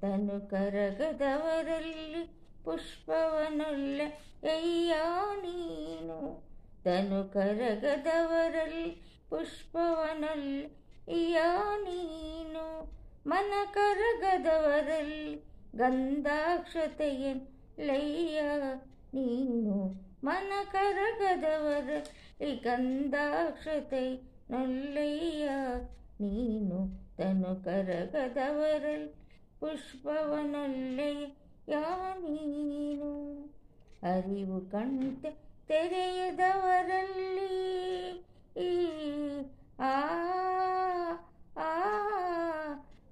ತನು ಕರಗದವರಲ್ಲಿ ಪುಷ್ಪವನೊಲ್ಲ ಅಯ್ಯ ನೀನು. ತನು ಕರಗದವರಲ್ಲಿ ಪುಷ್ಪವನೊಲ್ಲ ಅಯ್ಯ ನೀನು. ಮನ ಕರಗದವರಲ್ಲಿ ಗಂಧಾಕ್ಷತೆಯಲ್ಲಯ್ಯ ನೀನು. ಮನ ಕರಗದವರಲ್ಲಿ ಗಂಧಾಕ್ಷತೆಯಲ್ಲಯ್ಯ ನೀನು. ತನು ಕರಗದವರಲ್ಲಿ ಪುಷ್ಪವನೊಲ್ಲೆಯ ನೀನು. ಅರಿವು ಕಣ್ತೆ ತೆರೆಯದವರಲ್ಲಿ ಆ ಆ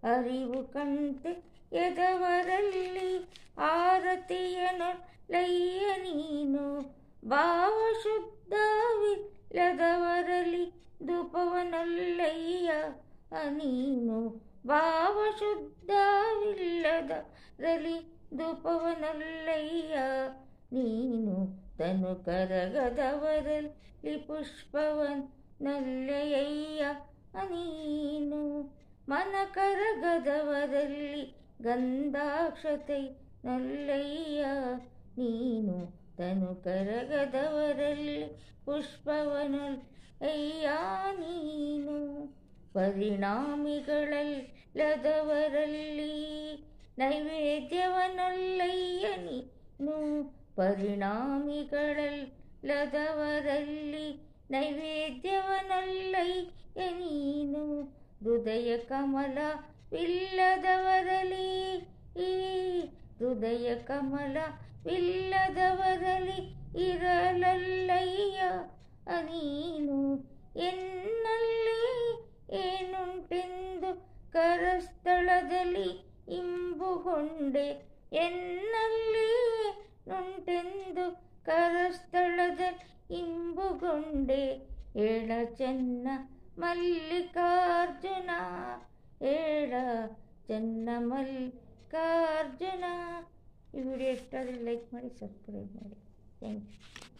ಅರಿವು ಕಣ್ತೆ ಎದವರಲ್ಲಿ ಆರತಿಯನೊಲ್ಲಯ್ಯ ನೀನು. ಭಾವಶುದ್ಧವಿಲ್ಲದವರಲ್ಲಿ ಧೂಪವನೊಲ್ಲಯ್ಯ ನೀನು. ಭಾವಶುದ್ಧವಿಲ್ಲದರಲ್ಲಿ ಧೂಪವನೊಲ್ಲಯ್ಯ ನೀನು. ತನು ಕರಗದವರಲ್ಲಿ ಪುಷ್ಪವನೊಲ್ಲೆಯ ನೀನು. ಮನ ಕರಗದವರಲ್ಲಿ ಗಂಧಾಕ್ಷತೆಯಲ್ಲಯ್ಯ ನೀನು. ತನು ಕರಗದವರಲ್ಲಿ ಪುಷ್ಪವನೊಲ್ಲೆಯ ನೀನು. ಪರಿಣಾಮಿಗಳಲ್ಲದವರಲ್ಲಿ ನೈವೇದ್ಯವನೊಲ್ಲಯ್ಯ ನೀನು. ಪರಿಣಾಮಿಗಳಲ್ಲದವರಲ್ಲಿ ನೈವೇದ್ಯವನೊಲ್ಲಯ್ಯ ನೀನು. ಹೃದಯ ಕಮಲವಿಲ್ಲದವರಲ್ಲಿ ಹೃದಯ ಕಮಲವಿಲ್ಲದವರಲ್ಲಿ ಇರಲೊಲ್ಲಯ್ಯ ನೀನು. ಎನ್ನಲ್ಲಿ ಏನುಂಟೆಂದು ಕರಸ್ಥಳದಲ್ಲಿ ಇಂಬುಗೊಂಡೆ. ಎನ್ನಲ್ಲಿ ನುಂಟೆಂದು ಕರಸ್ಥಳದಲ್ಲಿ ಇಂಬುಗೊಂಡೆ. ಏಳ ಚೆನ್ನ ಮಲ್ಲಿಕಾರ್ಜುನ ಏಳ ಚೆನ್ನ ಮಲ್ಲಿಕಾರ್ಜುನ. ಈ ವಿಡಿಯೋ ಇಷ್ಟ ಆದರೆ ಲೈಕ್ ಮಾಡಿ, ಸಬ್ಸ್ಕ್ರೈಬ್ ಮಾಡಿ. Thank you.